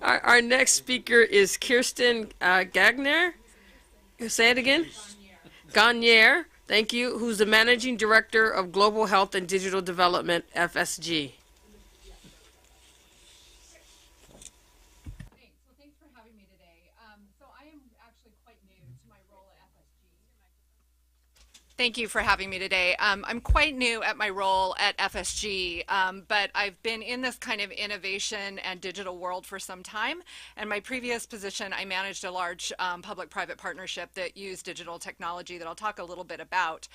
Our next speaker is Kirsten Gagnaire. Say it again. Gagnaire. Thank you. Who's the Managing Director of Global Health and Digital Development, FSG. Thanks. Well, thanks for having me today. So I am actually quite new to my role at FSG. Thank you for having me today. I'm quite new at my role at FSG, but I've been in this kind of innovation and digital world for some time. And my previous position, I managed a large public-private partnership that used digital technology that I'll talk a little bit about.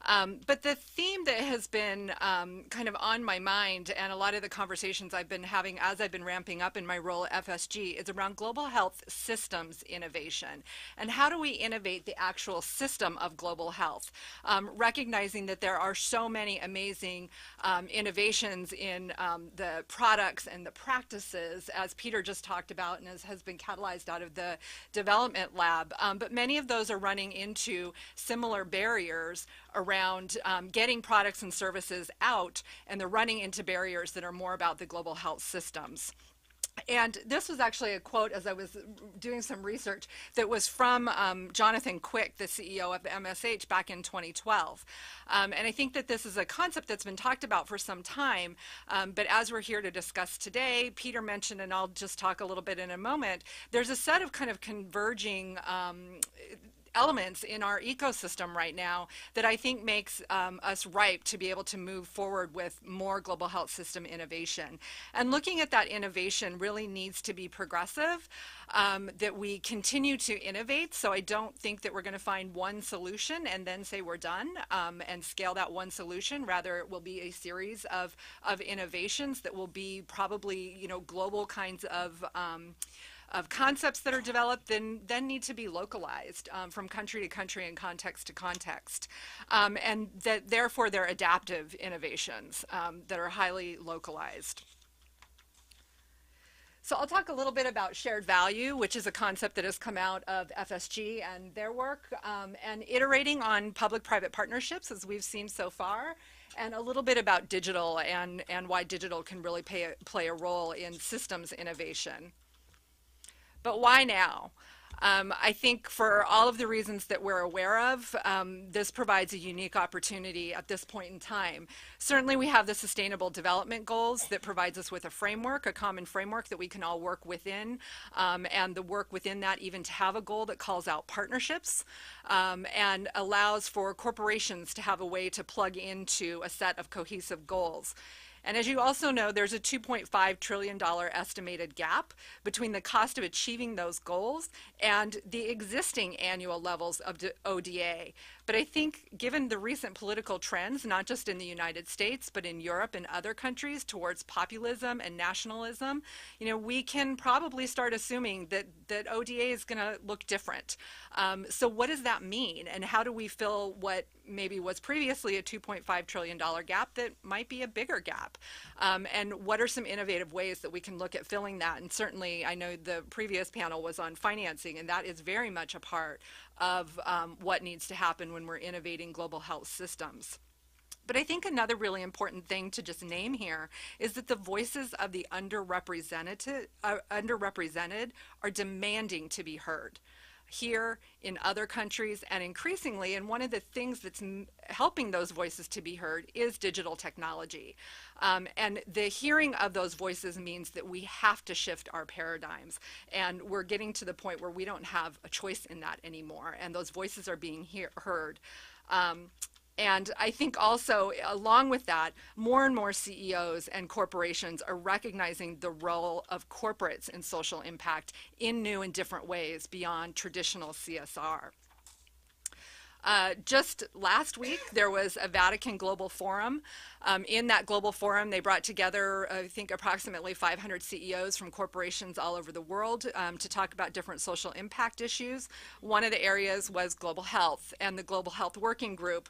But the theme that has been kind of on my mind, and a lot of the conversations I've been having as I've been ramping up in my role at FSG, is around global health systems innovation. And how do we innovate the actual system of global health? Recognizing that there are so many amazing innovations in the products and the practices, as Peter just talked about and as has been catalyzed out of the development lab. But many of those are running into similar barriers around getting products and services out, and they're running into barriers that are more about the global health systems. And this was actually a quote as I was doing some research that was from Jonathan Quick, the CEO of MSH, back in 2012. And I think that this is a concept that's been talked about for some time, but as we're here to discuss today, Peter mentioned, and I'll just talk a little bit in a moment, there's a set of kind of converging elements in our ecosystem right now that I think makes us ripe to be able to move forward with more global health system innovation. And looking at that innovation really needs to be progressive, that we continue to innovate. So I don't think that we're going to find one solution and then say we're done and scale that one solution. Rather, it will be a series of innovations that will be probably, you know, global kinds of concepts that are developed then need to be localized from country to country and context to context. And that therefore they're adaptive innovations that are highly localized. So I'll talk a little bit about shared value, which is a concept that has come out of FSG and their work, and iterating on public-private partnerships, as we've seen so far, and a little bit about digital and why digital can really play a role in systems innovation. But why now? I think for all of the reasons that we're aware of, this provides a unique opportunity at this point in time. Certainly we have the Sustainable Development Goals that provides us with a framework, a common framework that we can all work within, and the work within that even to have a goal that calls out partnerships and allows for corporations to have a way to plug into a set of cohesive goals. And as you also know, there's a $2.5 trillion estimated gap between the cost of achieving those goals and the existing annual levels of ODA. But I think given the recent political trends, not just in the United States, but in Europe and other countries towards populism and nationalism, you know, we can probably start assuming that ODA is going to look different. So what does that mean? And how do we fill what maybe was previously a $2.5 trillion gap that might be a bigger gap? And what are some innovative ways that we can look at filling that? And certainly I know the previous panel was on financing, and that is very much a part of what needs to happen when we're innovating global health systems. But I think another really important thing to just name here is that the voices of the underrepresented are demanding to be heard here, in other countries, and increasingly, and one of the things that's helping those voices to be heard is digital technology. And the hearing of those voices means that we have to shift our paradigms, and we're getting to the point where we don't have a choice in that anymore, and those voices are being heard. And I think also, along with that, more and more CEOs and corporations are recognizing the role of corporates in social impact in new and different ways beyond traditional CSR. Just last week, there was a Vatican Global Forum. In that global forum, they brought together, I think, approximately 500 CEOs from corporations all over the world to talk about different social impact issues. One of the areas was global health, and the Global Health Working Group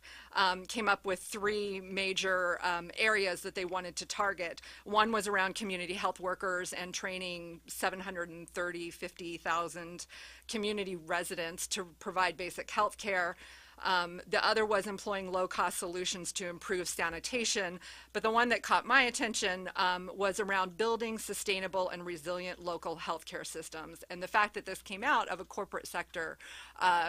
came up with three major areas that they wanted to target. One was around community health workers and training 50,000 community residents to provide basic health care. The other was employing low-cost solutions to improve sanitation. But the one that caught my attention was around building sustainable and resilient local healthcare systems. And the fact that this came out of a corporate sector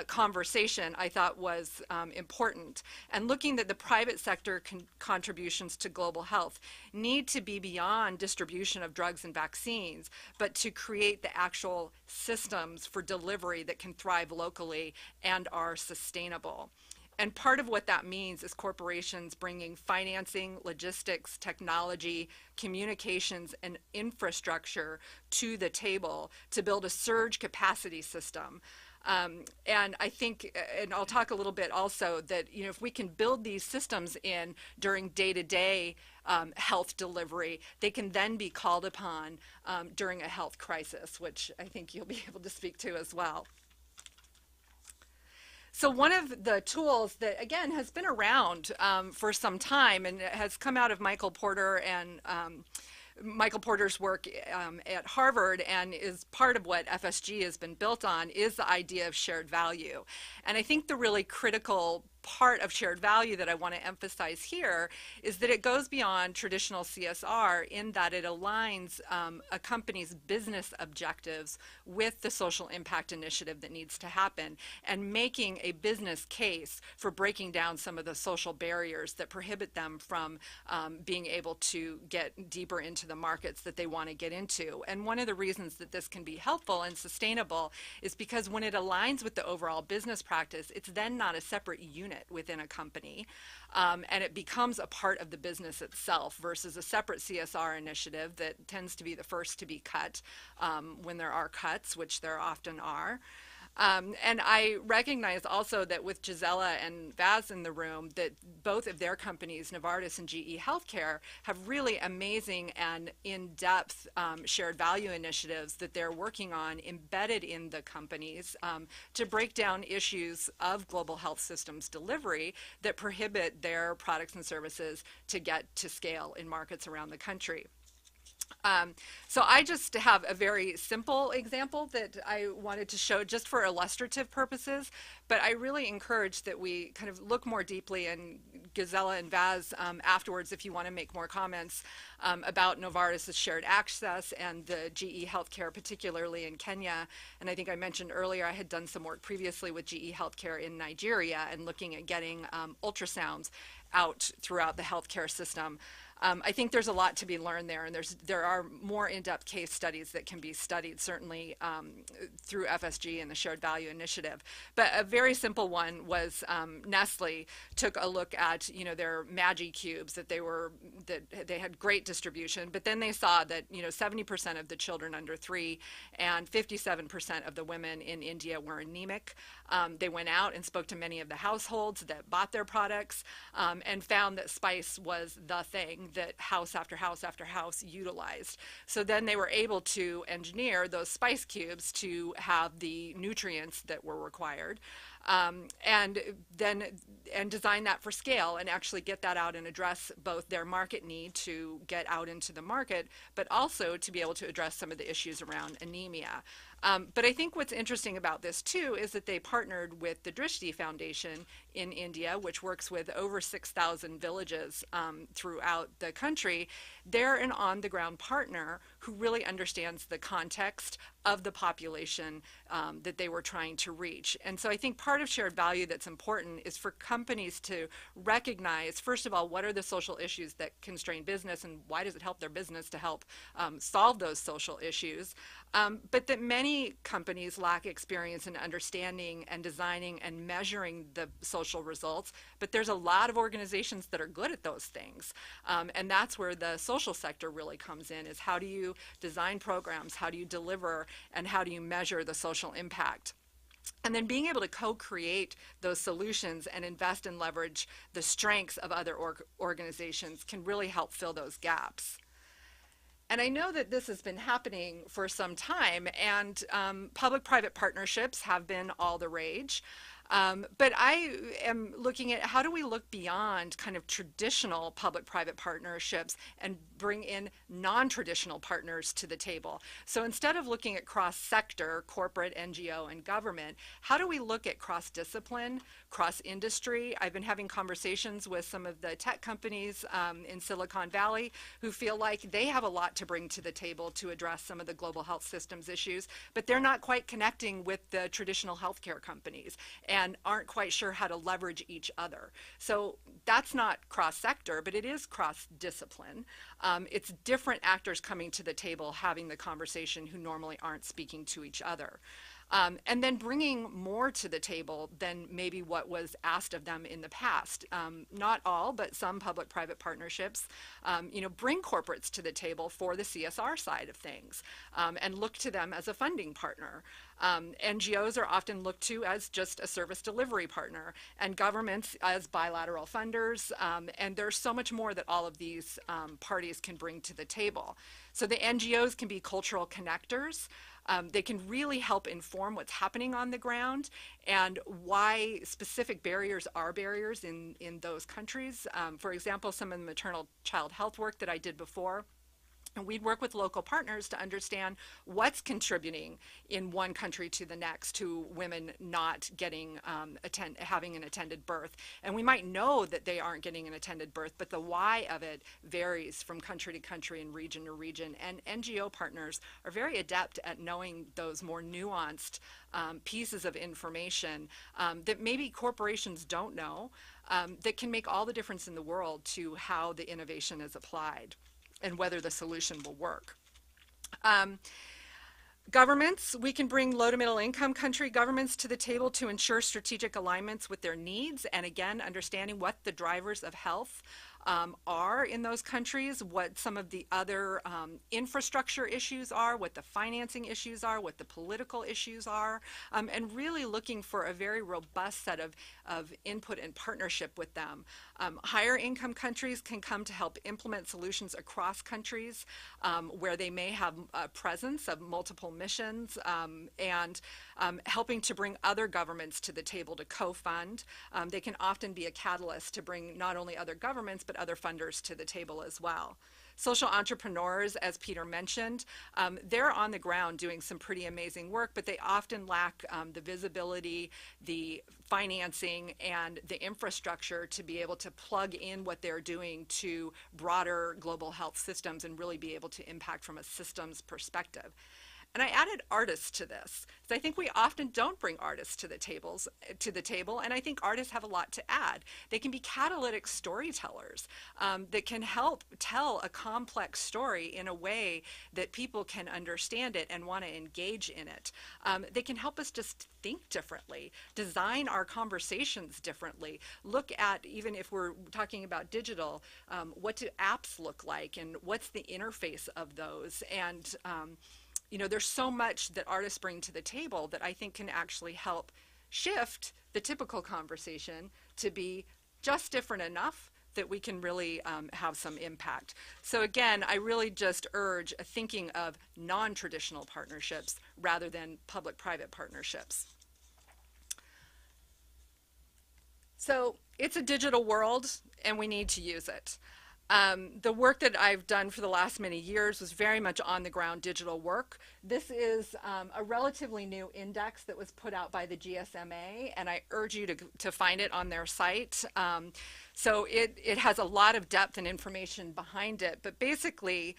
conversation, I thought was important. And looking at the private sector contributions to global health need to be beyond distribution of drugs and vaccines, but to create the actual systems for delivery that can thrive locally and are sustainable. And part of what that means is corporations bringing financing, logistics, technology, communications, and infrastructure to the table to build a surge capacity system. And I think, and I'll talk a little bit also, that if we can build these systems in during day-to-day health delivery, they can then be called upon during a health crisis, which I think you'll be able to speak to as well. So one of the tools that, again, has been around for some time and has come out of Michael Porter and Michael Porter's work at Harvard, and is part of what FSG has been built on, is the idea of shared value. And I think the really critical part of shared value that I want to emphasize here is that it goes beyond traditional CSR in that it aligns a company's business objectives with the social impact initiative that needs to happen, and making a business case for breaking down some of the social barriers that prohibit them from being able to get deeper into the markets that they want to get into. And one of the reasons that this can be helpful and sustainable is because when it aligns with the overall business practice, it's then not a separate unit within a company, and it becomes a part of the business itself versus a separate CSR initiative that tends to be the first to be cut when there are cuts, which there often are. And I recognize also that with Gisela and Vaz in the room, that both of their companies, Novartis and GE Healthcare, have really amazing and in-depth shared value initiatives that they're working on embedded in the companies to break down issues of global health systems delivery that prohibit their products and services to get to scale in markets around the country. So I just have a very simple example that I wanted to show just for illustrative purposes, but I really encourage that we kind of look more deeply, and Gisela and Vaz afterwards, if you want to make more comments about Novartis' shared access and the GE Healthcare, particularly in Kenya. And I think I mentioned earlier I had done some work previously with GE Healthcare in Nigeria and looking at getting ultrasounds out throughout the healthcare system. I think there's a lot to be learned there, and there are more in-depth case studies that can be studied, certainly through FSG and the Shared Value Initiative. But a very simple one was Nestle took a look at their Magi cubes that they had great distribution, but then they saw that 70% of the children under 3 and 57% of the women in India were anemic. They went out and spoke to many of the households that bought their products and found that spice was the thing that house after house after house utilized. So then they were able to engineer those spice cubes to have the nutrients that were required, and design that for scale and actually get that out and address both their market need to get out into the market, but also to be able to address some of the issues around anemia. But I think what's interesting about this too is that they partnered with the Drishti Foundation in India, which works with over 6,000 villages throughout the country. They're an on-the-ground partner who really understands the context of the population that they were trying to reach. And so I think part of shared value that's important is for companies to recognize, first of all, what are the social issues that constrain business, and why does it help their business to help solve those social issues, but that many companies lack experience in understanding and designing and measuring the social results, but there's a lot of organizations that are good at those things. And that's where the social sector really comes in, is how do you design programs, how do you deliver, and how do you measure the social impact? And then being able to co-create those solutions and invest and leverage the strengths of other organizations can really help fill those gaps. And I know that this has been happening for some time, and public-private partnerships have been all the rage. But I am looking at how do we look beyond kind of traditional public-private partnerships and bring in non-traditional partners to the table. So instead of looking at cross-sector, corporate, NGO, and government, how do we look at cross-discipline, cross-industry? I've been having conversations with some of the tech companies in Silicon Valley who feel like they have a lot to bring to the table to address some of the global health systems issues, but they're not quite connecting with the traditional healthcare companies and aren't quite sure how to leverage each other. So that's not cross-sector, but it is cross-discipline. It's different actors coming to the table having the conversation who normally aren't speaking to each other. And then bringing more to the table than maybe what was asked of them in the past. Not all, but some public-private partnerships, bring corporates to the table for the CSR side of things and look to them as a funding partner. NGOs are often looked to as just a service delivery partner, and governments as bilateral funders, and there's so much more that all of these parties can bring to the table. So the NGOs can be cultural connectors. They can really help inform what's happening on the ground and why specific barriers are barriers in those countries. For example, some of the maternal child health work that I did before, and we'd work with local partners to understand what's contributing in one country to the next to women not getting having an attended birth. And we might know that they aren't getting an attended birth, but the why of it varies from country to country and region to region. And NGO partners are very adept at knowing those more nuanced pieces of information that maybe corporations don't know, that can make all the difference in the world to how the innovation is applied and whether the solution will work. Governments, we can bring low to middle income country governments to the table to ensure strategic alignments with their needs, and again, understanding what the drivers of health are in those countries, what some of the other infrastructure issues are, what the financing issues are, what the political issues are, and really looking for a very robust set of input and partnership with them. Higher income countries can come to help implement solutions across countries where they may have a presence of multiple missions, and helping to bring other governments to the table to co-fund. They can often be a catalyst to bring not only other governments, but other funders to the table as well. Social entrepreneurs, as Peter mentioned, they're on the ground doing some pretty amazing work, but they often lack the visibility, the financing, and the infrastructure to be able to plug in what they're doing to broader global health systems and really be able to impact from a systems perspective. And I added artists to this, because I think we often don't bring artists to the table, and I think artists have a lot to add. They can be catalytic storytellers that can help tell a complex story in a way that people can understand it and want to engage in it. They can help us just think differently, design our conversations differently, look at, even if we're talking about digital, what do apps look like, and what's the interface of those, and there's so much that artists bring to the table that I think can actually help shift the typical conversation to be just different enough that we can really have some impact. So again, I really just urge a thinking of non-traditional partnerships rather than public-private partnerships. So it's a digital world, and we need to use it. The work that I've done for the last many years was very much on the ground digital work. This is a relatively new index that was put out by the GSMA, and I urge you to find it on their site. So it has a lot of depth and information behind it, but basically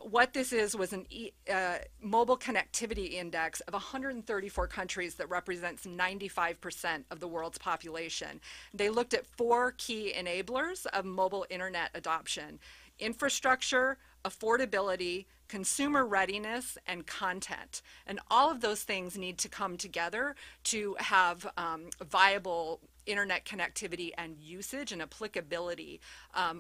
what this was an mobile connectivity index of 134 countries that represents 95% of the world's population. They looked at 4 key enablers of mobile internet adoption: infrastructure, affordability, consumer readiness, and content. And all of those things need to come together to have viable internet connectivity and usage and applicability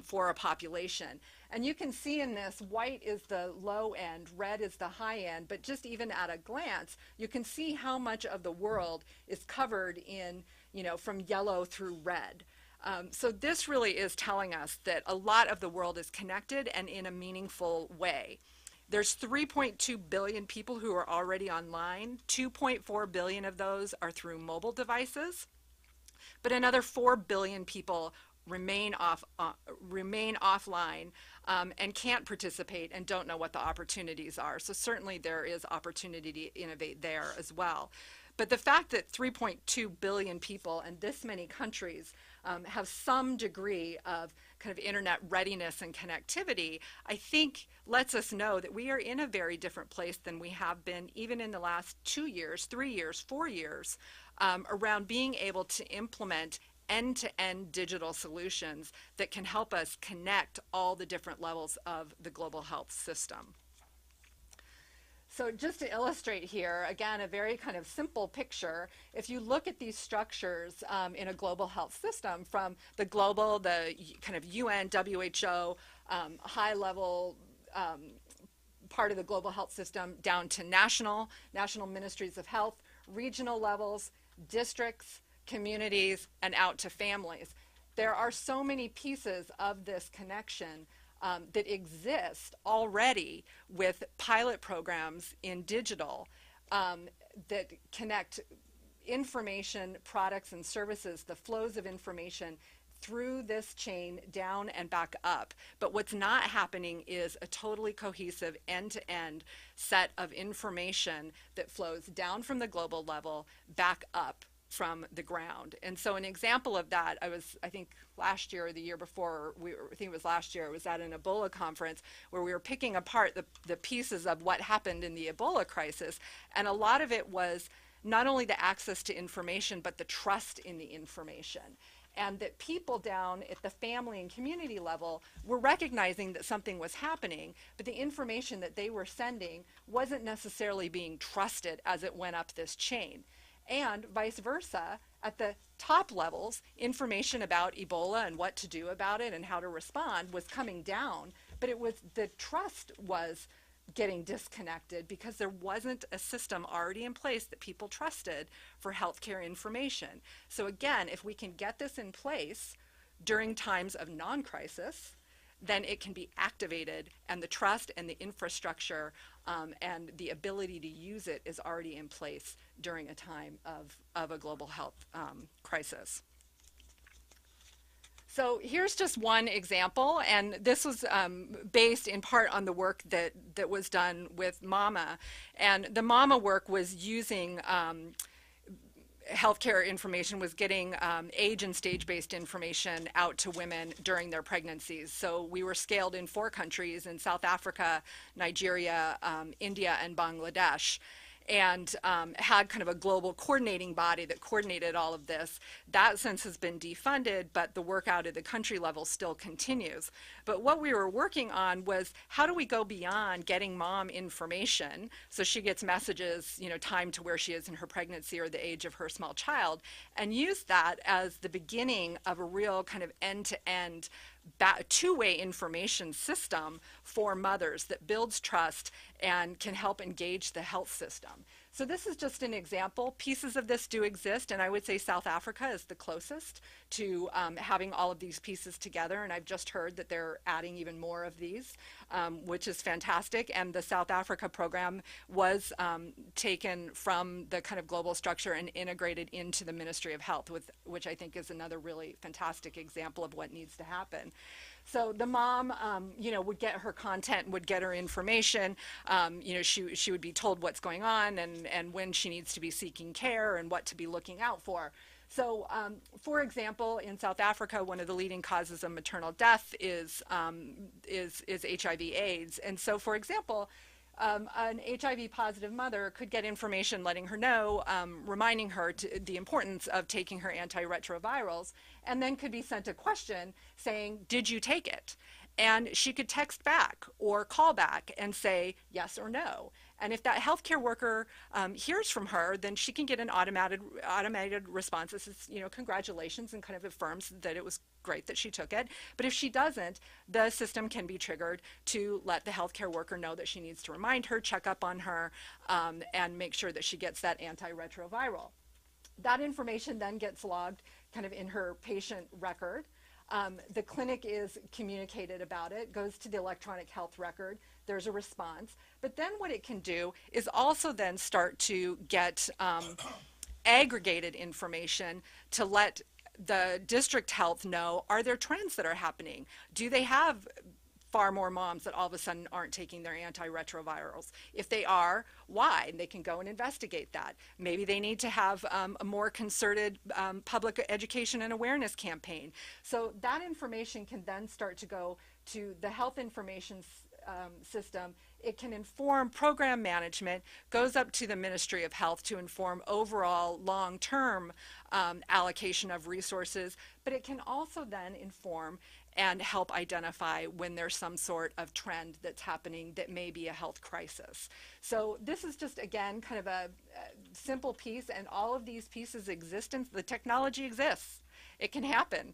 for a population. And you can see in this, white is the low end, red is the high end, but just even at a glance, you can see how much of the world is covered in, from yellow through red. So this really is telling us that a lot of the world is connected and in a meaningful way. There's 3.2 billion people who are already online. 2.4 billion of those are through mobile devices. but another 4 billion people remain offline and can't participate and don't know what the opportunities are. So certainly there is opportunity to innovate there as well. But the fact that 3.2 billion people and this many countries have some degree of kind of internet readiness and connectivity, I think lets us know that we are in a very different place than we have been even in the last 2 years, 3 years, 4 years around being able to implement end-to-end digital solutions that can help us connect all the different levels of the global health system. So just to illustrate here, again, a very kind of simple picture. If you look at these structures in a global health system, from the global, the kind of UN, WHO, high-level part of the global health system, down to national ministries of health, regional levels, districts, communities, and out to families. There are so many pieces of this connection that exist already with pilot programs in digital that connect information, products, and services, the flows of information through this chain down and back up. But what's not happening is a totally cohesive end-to-end set of information that flows down from the global level back up from the ground. And so an example of that, I think last year or the year before, I think it was last year, it was at an Ebola conference where we were picking apart the pieces of what happened in the Ebola crisis. And a lot of it was not only the access to information, but the trust in the information. And that people down at the family and community level were recognizing that something was happening, but the information that they were sending wasn't necessarily being trusted as it went up this chain. And vice versa, at the top levels, information about Ebola and what to do about it and how to respond was coming down, but the trust was getting disconnected because there wasn't a system already in place that people trusted for healthcare information. So again, if we can get this in place during times of non-crisis, then it can be activated, and the trust and the infrastructure and the ability to use it is already in place during a time of a global health crisis. So here's just one example, and this was based in part on the work that was done with MAMA. And the MAMA work was using healthcare information, was getting age and stage-based information out to women during their pregnancies. So we were scaled in 4 countries, in South Africa, Nigeria, India, and Bangladesh, and had kind of a global coordinating body that coordinated all of this. That since has been defunded, but the work out at the country level still continues. But what we were working on was, how do we go beyond getting mom information so she gets messages, timed to where she is in her pregnancy or the age of her small child, and use that as the beginning of a real kind of end-to-end two-way information system for mothers that builds trust and can help engage the health system. So this is just an example. Pieces of this do exist, and I would say South Africa is the closest to having all of these pieces together, and I've just heard that they're adding even more of these, which is fantastic. And the South Africa program was taken from the kind of global structure and integrated into the Ministry of Health, which I think is another really fantastic example of what needs to happen. So the mom, would get her content, would get her information. She would be told what's going on and when she needs to be seeking care and what to be looking out for. So, for example, in South Africa, one of the leading causes of maternal death is HIV/AIDS. And so, for example, an HIV-positive mother could get information letting her know, reminding her the importance of taking her antiretrovirals, and then could be sent a question saying, did you take it? And she could text back or call back and say yes or no. And if that healthcare worker hears from her, then she can get an automated response that says, congratulations, and kind of affirms that it was great that she took it. But if she doesn't, the system can be triggered to let the healthcare worker know that she needs to remind her, check up on her, and make sure that she gets that antiretroviral. That information then gets logged kind of in her patient record. The clinic is communicated about it, goes to the electronic health record, there's a response. But then what it can do is also then start to get aggregated information to let the district health know, are there trends that are happening? Do they have far more moms that all of a sudden aren't taking their antiretrovirals? If they are, why? And they can go and investigate that. Maybe they need to have a more concerted public education and awareness campaign. So that information can then start to go to the health information system. It can inform program management, goes up to the Ministry of Health to inform overall long-term allocation of resources, but it can also then inform and help identify when there's some sort of trend that's happening that may be a health crisis. So this is just, again, kind of a simple piece, and all of these pieces exist, and the technology exists. It can happen.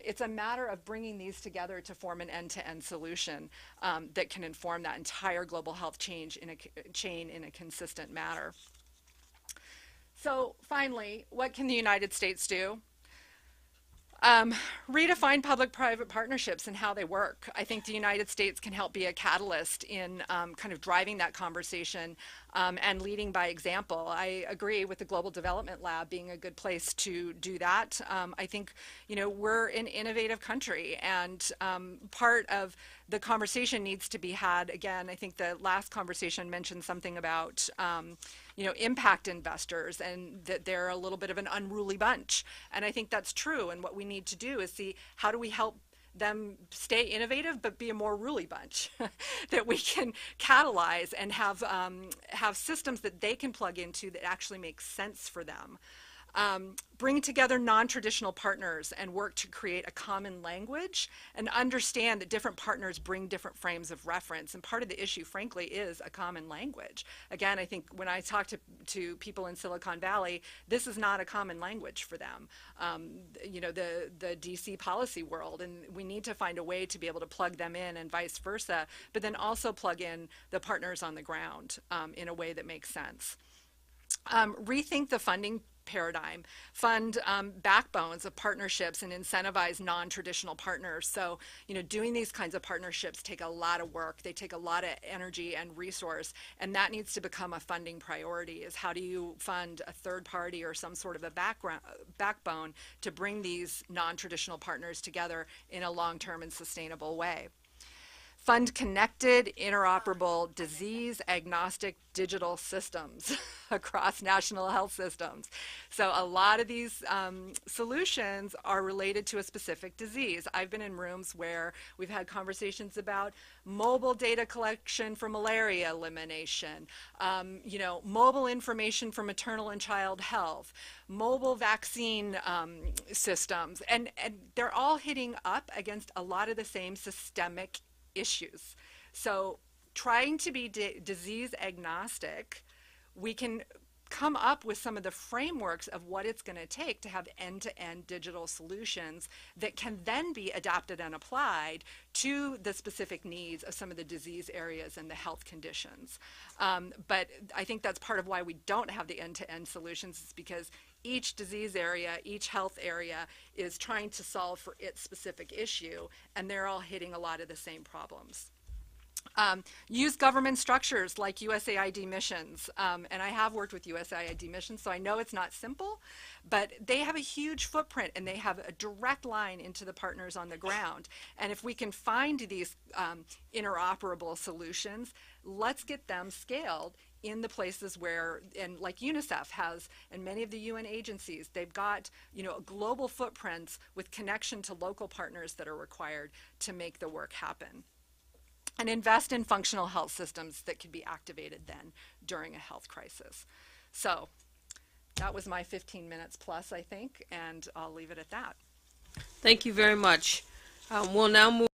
It's a matter of bringing these together to form an end-to-end solution that can inform that entire global health chain in a consistent manner. So finally, what can the United States do? Redefine public-private partnerships and how they work. I think the United States can help be a catalyst in kind of driving that conversation and leading by example. I agree with the Global Development Lab being a good place to do that. I think, you know, we're an innovative country, and part of the conversation needs to be had. Again, I think the last conversation mentioned something about you know, impact investors, and that they're a little bit of an unruly bunch. And I think that's true. And what we need to do is see, how do we help them stay innovative but be a more ruly bunch that we can catalyze and have systems that they can plug into that actually make sense for them. Bring together non-traditional partners and work to create a common language, and understand that different partners bring different frames of reference. And part of the issue, frankly, is a common language. Again, I think when I talk to people in Silicon Valley, this is not a common language for them. You know, the DC policy world, and we need to find a way to be able to plug them in, and vice versa, but then also plug in the partners on the ground in a way that makes sense. Rethink the funding paradigm, fund backbones of partnerships, and incentivize non-traditional partners. So, you know, doing these kinds of partnerships take a lot of work. They take a lot of energy and resource, and that needs to become a funding priority. Is how do you fund a third party or some sort of a backbone to bring these non-traditional partners together in a long-term and sustainable way. Fund connected, interoperable, disease-agnostic digital systems across national health systems. So a lot of these solutions are related to a specific disease. I've been in rooms where we've had conversations about mobile data collection for malaria elimination, you know, mobile information for maternal and child health, mobile vaccine systems, and they're all hitting up against a lot of the same systemic issues. So trying to be disease agnostic, we can come up with some of the frameworks of what it's going to take to have end-to-end digital solutions that can then be adapted and applied to the specific needs of some of the disease areas and the health conditions. But I think that's part of why we don't have the end-to-end solutions, is because each disease area, each health area is trying to solve for its specific issue, and they're all hitting a lot of the same problems. Use government structures like USAID missions, and I have worked with USAID missions, so I know it's not simple, but they have a huge footprint, and they have a direct line into the partners on the ground. And if we can find these interoperable solutions, let's get them scaled in the places where, and like UNICEF has, and many of the UN agencies, they've got, you know, global footprints with connection to local partners that are required to make the work happen. And invest in functional health systems that can be activated then during a health crisis. So that was my 15 minutes plus, I think, and I'll leave it at that. Thank you very much. We'll now move